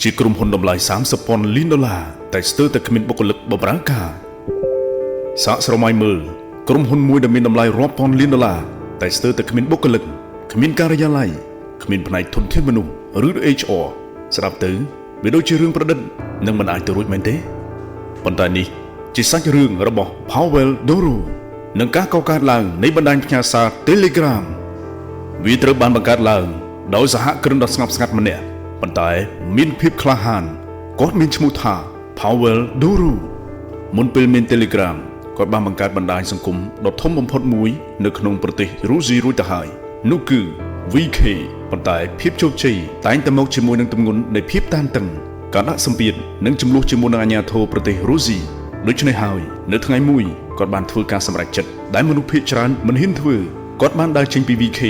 ជាក្រុមហ៊ុនតម្លៃ$30,000 លានតែស្ទើរតែគ្មានបុគ្គលិកបម្រើការសាកស្រមៃមើលក្រុមហ៊ុនមួយដែលមានតម្លៃរាប់ពាន់លាន$តែស្ទើរតែគ្មានបុគ្គលិកគ្មានការិយាល័យគ្មានផ្នែកធនធានមនុស្សឬ HR ស្រាប់ទៅវាដូចជារឿងប្រឌិតនឹងមិនអាចទៅរួចមែនទេប៉ុន្តែនេះជាសាច់រឿងរបស់ Powell Doru និងការកកើតឡើងនៃបណ្ដាញផ្ញើសារ Telegram វាត្រូវបានបង្កើតឡើងដោយសហគ្រិនដ៏ស្ងប់ស្ងាត់ម្នាក់ប៉ុន្តែមានភាពក្លាហានគាត់មានឈ្មោះថា Powell Doru មុនពេលមាន Telegram គាត់បានបង្កើតបណ្ដាញសង្គមដ៏ធំបំផុតមួយនៅក្នុងប្រទេសរុស្ស៊ីរួចទៅហើយនោះគឺ VK ប៉ុន្តែភាពជោគជ័យតែងតែមកជាមួយនឹងទម្ងន់នៃភាពតានតឹងការដាក់សម្ពាធនិងចំនួនជាមួយនឹងអាជ្ញាធរប្រទេសរុស្ស៊ីដូច្នេះហើយនៅថ្ងៃមួយគាត់បានធ្វើការសម្រេចចិត្តដែលមនុស្សភាគច្រើនមិនហ៊ានធ្វើគាត់បានដើរចេញពី VK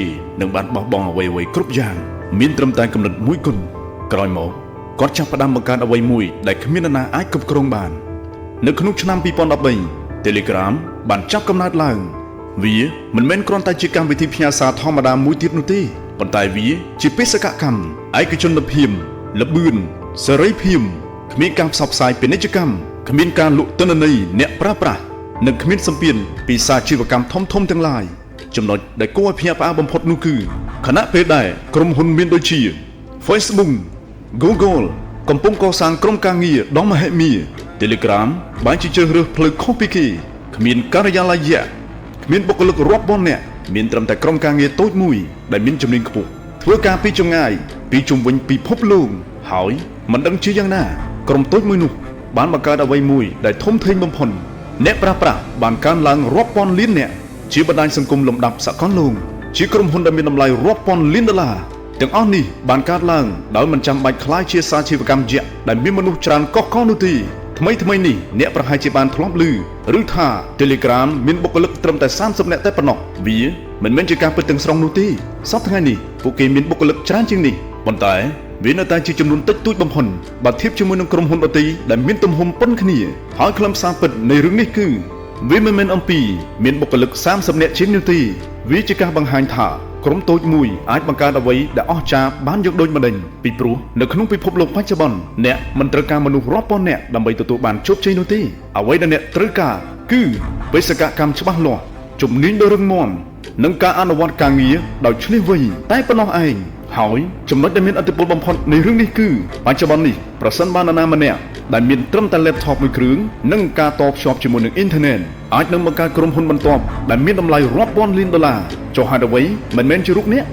និងបានបោះបង់អ្វីៗគ្រប់យ៉ាងមានត្រឹមតែគំនិតមួយគត់ក្រោយមកគាត់ចាប់ផ្ដើមបង្កើតអ្វីមួយដែលគ្មាននរណាអាចគ្រប់គ្រងបាននៅក្នុងឆ្នាំ2013 Telegram បានចាប់កំណើតឡើងវាមិនមែនគ្រាន់តែជាកម្មវិធីផ្ញើសារធម្មតាមួយទៀតនោះទេប៉ុន្តែវាជាបេសកកម្មឯកជនភាពល្បឿនសេរីភាពគ្មានការផ្សព្វផ្សាយពាណិជ្ជកម្មគ្មានការលក់ទិន្នន័យអ្នកប្រើប្រាស់និងគ្មានសម្ពាធពីសាជីវកម្មធំៗទាំងឡាយចំណុចដែលគួរឲ្យភ្ញាក់ផ្អើលបំផុតនោះគឺខណៈពេលដែលក្រុមហ៊ុនមានដូចជា Facebook Google កំពុងកសាងក្រុមការងារដ៏មហិមា Telegram បានជាជ្រើសរើសផ្លូវខុសពីគេគ្មានការិយាល័យគ្មានបុគ្គលិករាប់ពាន់នាក់មានត្រឹមតែក្រុមការងារតូចមួយដែលមានជំនាញខ្ពស់ធ្វើការពីចម្ងាយពីជុំវិញពិភពលោកហើយមិនដឹងជាយ៉ាងណាក្រុមតូចមួយនោះបានបង្កើតអ្វីមួយដែលធំធេងបំផុតអ្នកប្រើប្រាស់បានកើនឡើងរាប់ពាន់លាននាក់ជាបណ្ដាញសង្គមលំដាប់សកលលោកជាក្រុមហ៊ុនដែលមានតម្លៃរាប់ពាន់លាន$ទាំងអស់នេះបានកើតឡើងដោយមិនចាំបាច់ខ្លាយជាសាជីវកម្មយក្សដែលមានមនុស្សច្រើនកុះកនោះទេថ្មីនេះអ្នកប្រហែលជាបានធ្លាប់ឮឬថា Telegram មានបុគ្គលិកត្រឹមតែ30នាក់តែប៉ុណ្ណោះវាមិនមែនជាការពិតទាំងស្រុងនោះទេសប្តាហ៍ថ្ងៃនេះពួកគេមានបុគ្គលិកច្រើនជាងនេះប៉ុន្តែវានៅតែជាចំនួនតិចតួចបំផុតបើធៀបជាមួយនឹងក្រុមហ៊ុនដទៃដែលមានទំហំប៉ុនគ្នាហើយខ្លឹមសារពិតនៃរឿងនេះគឺវាមិនមែនអំពីមានបុគ្គលិក30នាក់ជាងនោះទេវាជាការបង្ហាញថាក្រុមតូចមួយអាចបង្កើតអ្វីដែលអស្ចារ្យបានយកដូចម្ដេចពីព្រោះនៅក្នុងពិភពលោកបច្ចុប្បន្នអ្នកមិនត្រូវការមនុស្សរាប់ពាន់នាក់ដើម្បីទទួលបានជោគជ័យនោះទេអ្វីដែលអ្នកត្រូវការគឺបេសកកម្មច្បាស់លាស់ជំនាញដ៏រឹងមាំនិងការអនុវត្តការងារដោយឈ្លាសវៃតែប៉ុណ្ណោះឯងហើយចំណុចដែលមានឥទ្ធិពលបំផុតនៃរឿងនេះគឺបច្ចុប្បន្ននេះប្រសិនបើនរណាម្នាក់ដែលមានត្រឹមតែ laptop មួយគ្រឿងនិងការតភ្ជាប់ជាមួយនឹងអ៊ីនធឺណិតអាចនឹងបង្កើតក្រុមហ៊ុនបន្ទាប់ដែលមានតម្លៃរាប់ពាន់លាន$ចុះហេតុអ្វីមិនមែនជារូបអ្នក